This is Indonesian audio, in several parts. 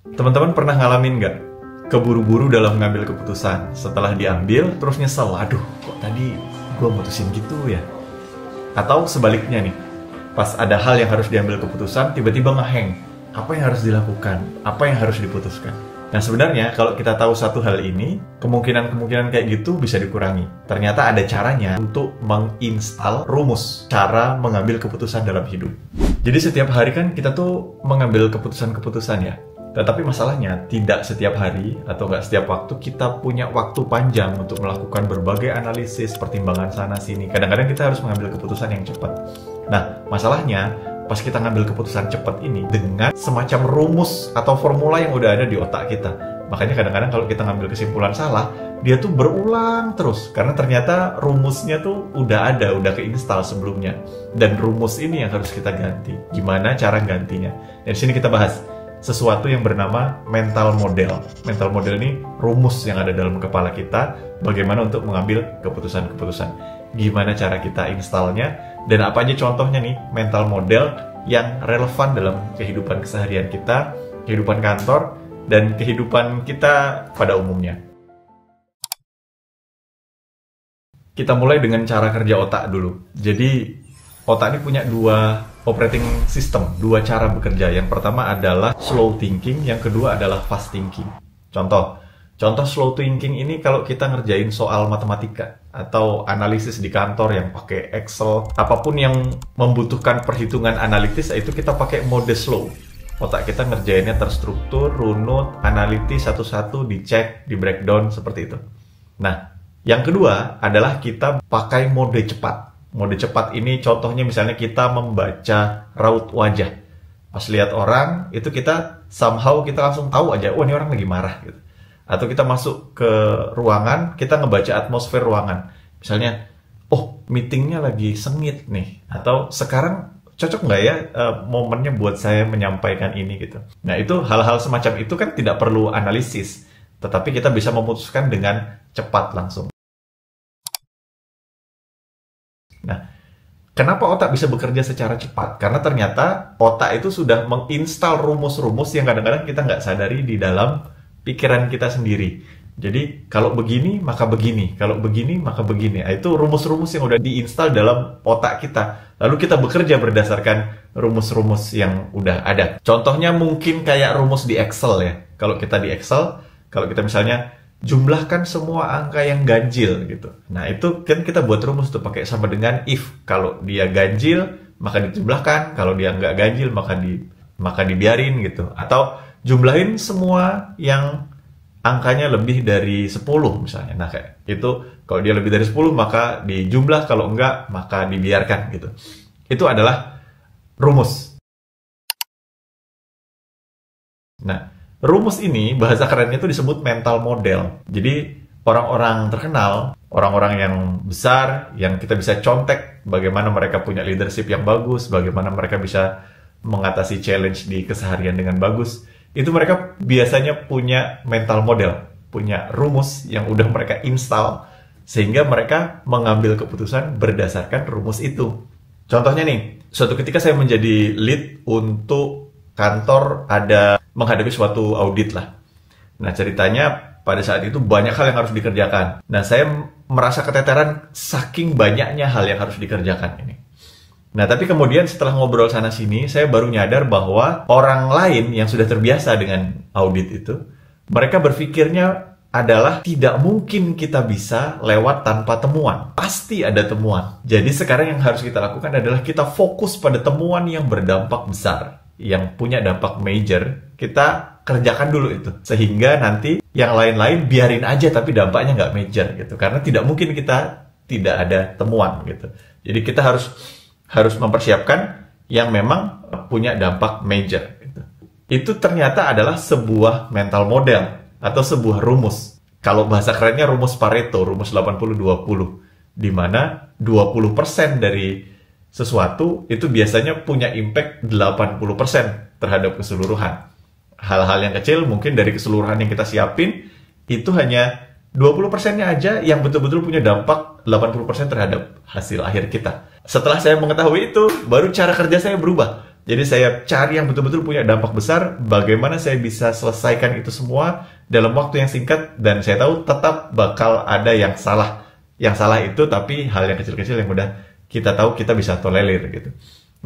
Teman-teman pernah ngalamin nggak? Keburu-buru dalam mengambil keputusan. Setelah diambil, terus nyesel. Aduh, kok tadi gue mutusin gitu ya? Atau sebaliknya nih, pas ada hal yang harus diambil keputusan, tiba-tiba ngeheng. Apa yang harus dilakukan? Apa yang harus diputuskan? Nah sebenarnya kalau kita tahu satu hal ini, kemungkinan-kemungkinan kayak gitu bisa dikurangi. Ternyata ada caranya untuk menginstal rumus cara mengambil keputusan dalam hidup. Jadi setiap hari kan kita tuh mengambil keputusan-keputusan ya. Tetapi masalahnya tidak setiap hari atau nggak setiap waktu kita punya waktu panjang untuk melakukan berbagai analisis, pertimbangan sana-sini. Kadang-kadang kita harus mengambil keputusan yang cepat. Nah masalahnya pas kita ngambil keputusan cepat ini dengan semacam rumus atau formula yang udah ada di otak kita. Makanya kadang-kadang kalau kita ngambil kesimpulan salah, dia tuh berulang terus. Karena ternyata rumusnya tuh udah ada, udah keinstal sebelumnya. Dan rumus ini yang harus kita ganti. Gimana cara gantinya? Dan di sini kita bahas sesuatu yang bernama mental model. Mental model ini rumus yang ada dalam kepala kita, bagaimana untuk mengambil keputusan-keputusan. Gimana cara kita installnya, dan apa aja contohnya nih mental model yang relevan dalam kehidupan keseharian kita, kehidupan kantor, dan kehidupan kita pada umumnya. Kita mulai dengan cara kerja otak dulu. Jadi otak ini punya dua operating system, dua cara bekerja. Yang pertama adalah slow thinking, yang kedua adalah fast thinking. Contoh slow thinking ini kalau kita ngerjain soal matematika atau analisis di kantor yang pakai Excel, apapun yang membutuhkan perhitungan analitis, itu kita pakai mode slow. Otak kita ngerjainnya terstruktur, runut, analitis satu-satu, dicek, di breakdown, seperti itu. Nah, yang kedua adalah kita pakai mode cepat. Mode cepat ini contohnya misalnya kita membaca raut wajah. Pas lihat orang, itu kita somehow kita langsung tahu aja, oh ini orang lagi marah gitu. Atau kita masuk ke ruangan, kita ngebaca atmosfer ruangan. Misalnya, oh meetingnya lagi sengit nih. Atau sekarang cocok nggak ya momennya buat saya menyampaikan ini gitu. Nah itu hal-hal semacam itu kan tidak perlu analisis. Tetapi kita bisa memutuskan dengan cepat langsung. Nah, kenapa otak bisa bekerja secara cepat? Karena ternyata otak itu sudah menginstal rumus-rumus yang kadang-kadang kita nggak sadari di dalam pikiran kita sendiri. Jadi, kalau begini, maka begini. Kalau begini, maka begini. Nah, itu rumus-rumus yang udah diinstal dalam otak kita. Lalu kita bekerja berdasarkan rumus-rumus yang udah ada. Contohnya mungkin kayak rumus di Excel ya. Kalau kita di Excel, kalau kita misalnya jumlahkan semua angka yang ganjil gitu. Nah, itu kan kita buat rumus tuh pakai sama dengan if. Kalau dia ganjil, maka dijumlahkan. Kalau dia nggak ganjil, maka dibiarin gitu. Atau jumlahin semua yang angkanya lebih dari 10 misalnya. Nah, kayak itu kalau dia lebih dari 10 maka dijumlah, kalau enggak maka dibiarkan gitu. Itu adalah rumus. Nah, rumus ini bahasa kerennya itu disebut mental model. Jadi orang-orang terkenal, orang-orang yang besar, yang kita bisa contek bagaimana mereka punya leadership yang bagus, bagaimana mereka bisa mengatasi challenge di keseharian dengan bagus, itu mereka biasanya punya mental model, punya rumus yang udah mereka install, sehingga mereka mengambil keputusan berdasarkan rumus itu. Contohnya nih, suatu ketika saya menjadi lead untuk kantor ada menghadapi suatu audit lah. Nah ceritanya pada saat itu banyak hal yang harus dikerjakan. Nah saya merasa keteteran saking banyaknya hal yang harus dikerjakan ini. Nah, tapi kemudian setelah ngobrol sana-sini, saya baru nyadar bahwa orang lain yang sudah terbiasa dengan audit itu, mereka berpikirnya adalah tidak mungkin kita bisa lewat tanpa temuan. Pasti ada temuan. Jadi sekarang yang harus kita lakukan adalah kita fokus pada temuan yang berdampak besar, yang punya dampak major. Kita kerjakan dulu itu. Sehingga nanti yang lain-lain biarin aja tapi dampaknya nggak major gitu. Karena tidak mungkin kita tidak ada temuan gitu. Jadi kita harus mempersiapkan yang memang punya dampak major. Itu ternyata adalah sebuah mental model atau sebuah rumus. Kalau bahasa kerennya rumus Pareto, rumus 80-20, di mana 20% dari sesuatu itu biasanya punya impact 80% terhadap keseluruhan. Hal-hal yang kecil mungkin dari keseluruhan yang kita siapin, itu hanya 20%-nya aja yang betul-betul punya dampak 80% terhadap hasil akhir kita. Setelah saya mengetahui itu, baru cara kerja saya berubah. Jadi saya cari yang betul-betul punya dampak besar, bagaimana saya bisa selesaikan itu semua dalam waktu yang singkat, dan saya tahu tetap bakal ada yang salah. Yang salah itu tapi hal yang kecil-kecil yang mudah kita tahu kita bisa tolerir gitu.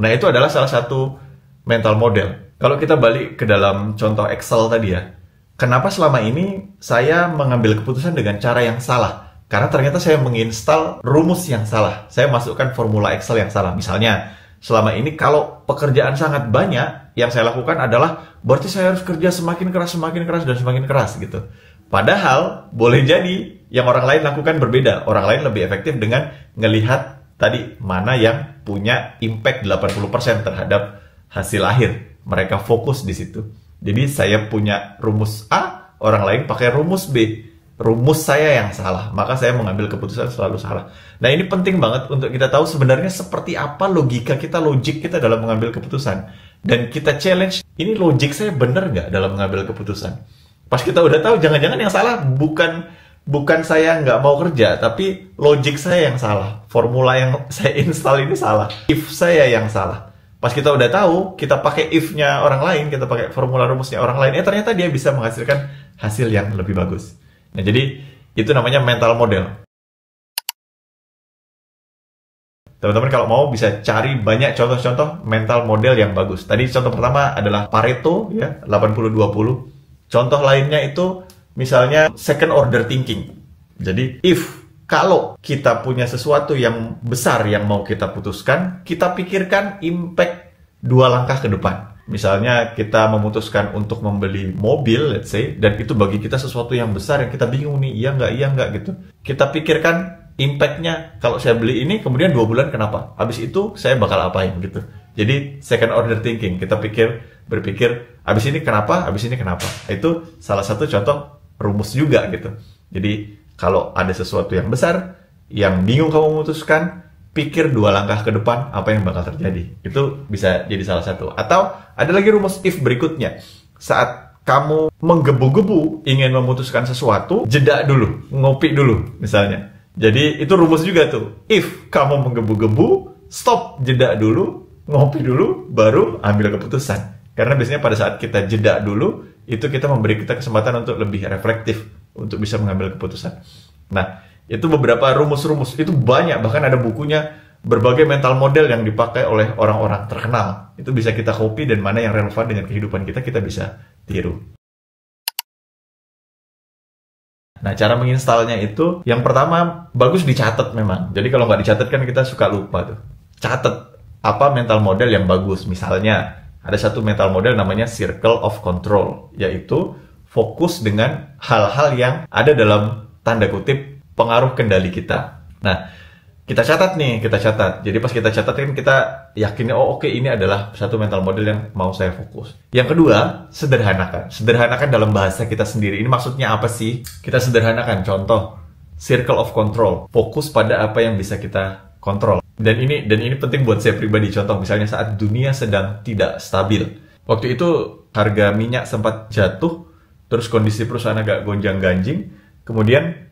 Nah, itu adalah salah satu mental model. Kalau kita balik ke dalam contoh Excel tadi ya, kenapa selama ini saya mengambil keputusan dengan cara yang salah? Karena ternyata saya menginstal rumus yang salah. Saya masukkan formula Excel yang salah. Misalnya, selama ini kalau pekerjaan sangat banyak, yang saya lakukan adalah berarti saya harus kerja semakin keras, dan semakin keras gitu. Padahal boleh jadi yang orang lain lakukan berbeda. Orang lain lebih efektif dengan ngelihat tadi mana yang punya impact 80% terhadap hasil akhir. Mereka fokus di situ. Jadi saya punya rumus A, orang lain pakai rumus B. Rumus saya yang salah, maka saya mengambil keputusan selalu salah. Nah, ini penting banget untuk kita tahu sebenarnya seperti apa logika kita, logik kita dalam mengambil keputusan. Dan kita challenge, ini logik saya benar nggak dalam mengambil keputusan? Pas kita udah tahu, jangan-jangan yang salah bukan saya nggak mau kerja, tapi logik saya yang salah. Formula yang saya install ini salah. If saya yang salah. Pas kita udah tahu, kita pakai if-nya orang lain, kita pakai formula rumusnya orang lain, ternyata dia bisa menghasilkan hasil yang lebih bagus. Nah, jadi itu namanya mental model. Teman-teman kalau mau bisa cari banyak contoh-contoh mental model yang bagus. Tadi contoh pertama adalah Pareto ya, 80-20. Contoh lainnya itu misalnya second order thinking. Jadi kalau kita punya sesuatu yang besar yang mau kita putuskan, kita pikirkan impact 2 langkah ke depan. Misalnya kita memutuskan untuk membeli mobil, let's say, dan itu bagi kita sesuatu yang besar yang kita bingung nih, iya nggak gitu. Kita pikirkan impact-nya, kalau saya beli ini, kemudian 2 bulan kenapa? Habis itu saya bakal apain gitu. Jadi second order thinking, kita berpikir, habis ini kenapa, habis ini kenapa. Itu salah satu contoh rumus juga gitu. Jadi kalau ada sesuatu yang besar, yang bingung kamu memutuskan, pikir 2 langkah ke depan apa yang bakal terjadi. Itu bisa jadi salah satu. Atau ada lagi rumus if berikutnya. Saat kamu menggebu-gebu ingin memutuskan sesuatu, jeda dulu, ngopi dulu misalnya. Jadi itu rumus juga tuh. If kamu menggebu-gebu, stop, jeda dulu, ngopi dulu, baru ambil keputusan. Karena biasanya pada saat kita jeda dulu, itu kita memberi kita kesempatan untuk lebih reflektif, untuk bisa mengambil keputusan. Nah, itu beberapa rumus-rumus, itu banyak, bahkan ada bukunya berbagai mental model yang dipakai oleh orang-orang terkenal. Itu bisa kita copy dan mana yang relevan dengan kehidupan kita bisa tiru. Nah, cara menginstalnya itu, yang pertama, bagus dicatat memang. Jadi kalau nggak dicatat kan kita suka lupa tuh. Catat apa mental model yang bagus. Misalnya, ada satu mental model namanya Circle of Control, yaitu fokus dengan hal-hal yang ada dalam tanda kutip pengaruh kendali kita. Nah, kita catat. Jadi pas kita catat kan kita yakin, oh oke, ini adalah satu mental model yang mau saya fokus. Yang kedua, sederhanakan. Sederhanakan dalam bahasa kita sendiri. Ini maksudnya apa sih? Kita sederhanakan. Contoh, Circle of Control. Fokus pada apa yang bisa kita kontrol. Dan ini penting buat saya pribadi. Contoh, misalnya saat dunia sedang tidak stabil. Waktu itu harga minyak sempat jatuh, terus kondisi perusahaan agak gonjang-ganjing. Kemudian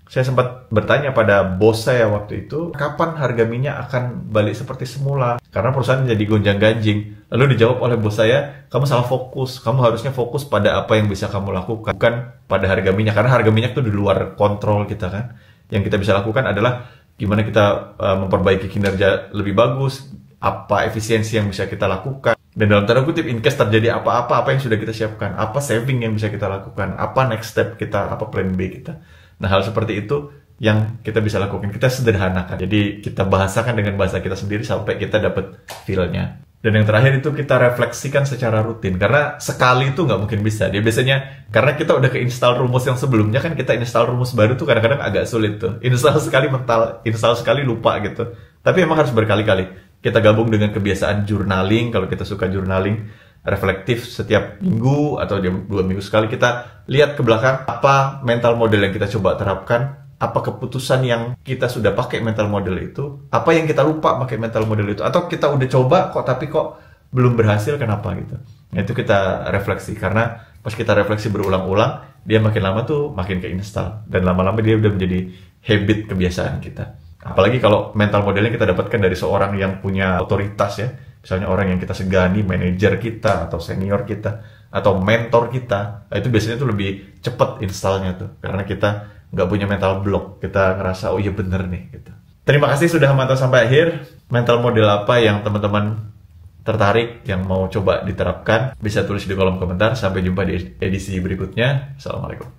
saya sempat bertanya pada bos saya waktu itu, kapan harga minyak akan balik seperti semula? Karena perusahaan jadi gonjang-ganjing. Lalu dijawab oleh bos saya, kamu salah fokus. Kamu harusnya fokus pada apa yang bisa kamu lakukan, bukan pada harga minyak. Karena harga minyak itu di luar kontrol kita kan. Yang kita bisa lakukan adalah gimana kita memperbaiki kinerja lebih bagus, apa efisiensi yang bisa kita lakukan. Dan dalam tanda kutip, in case terjadi apa-apa, apa yang sudah kita siapkan, apa saving yang bisa kita lakukan, apa next step kita, apa plan B kita. Nah, hal seperti itu yang kita bisa lakukan. Kita sederhanakan. Jadi, kita bahasakan dengan bahasa kita sendiri sampai kita dapat feel-nya. Dan yang terakhir itu kita refleksikan secara rutin. Karena sekali itu nggak mungkin bisa. Dia biasanya, karena kita udah ke-install rumus yang sebelumnya, kan kita install rumus baru tuh kadang-kadang agak sulit tuh. Install sekali mental, install sekali lupa gitu. Tapi emang harus berkali-kali. Kita gabung dengan kebiasaan journaling, kalau kita suka journaling, reflektif setiap minggu atau 2 minggu sekali kita lihat ke belakang apa mental model yang kita coba terapkan, apa keputusan yang kita sudah pakai mental model itu, apa yang kita lupa pakai mental model itu, atau kita udah coba tapi kok belum berhasil, kenapa gitu. Nah, itu kita refleksi, karena pas kita refleksi berulang-ulang, dia makin lama tuh makin keinstall, dan lama-lama dia udah menjadi habit, kebiasaan kita. Apalagi kalau mental modelnya kita dapatkan dari seorang yang punya otoritas ya, misalnya orang yang kita segani, manajer kita, atau senior kita, atau mentor kita, itu biasanya tuh lebih cepet installnya tuh, karena kita nggak punya mental block, kita ngerasa, oh iya bener nih, gitu. Terima kasih sudah memantau sampai akhir. Mental model apa yang teman-teman tertarik, yang mau coba diterapkan, bisa tulis di kolom komentar. Sampai jumpa di edisi berikutnya. Assalamualaikum.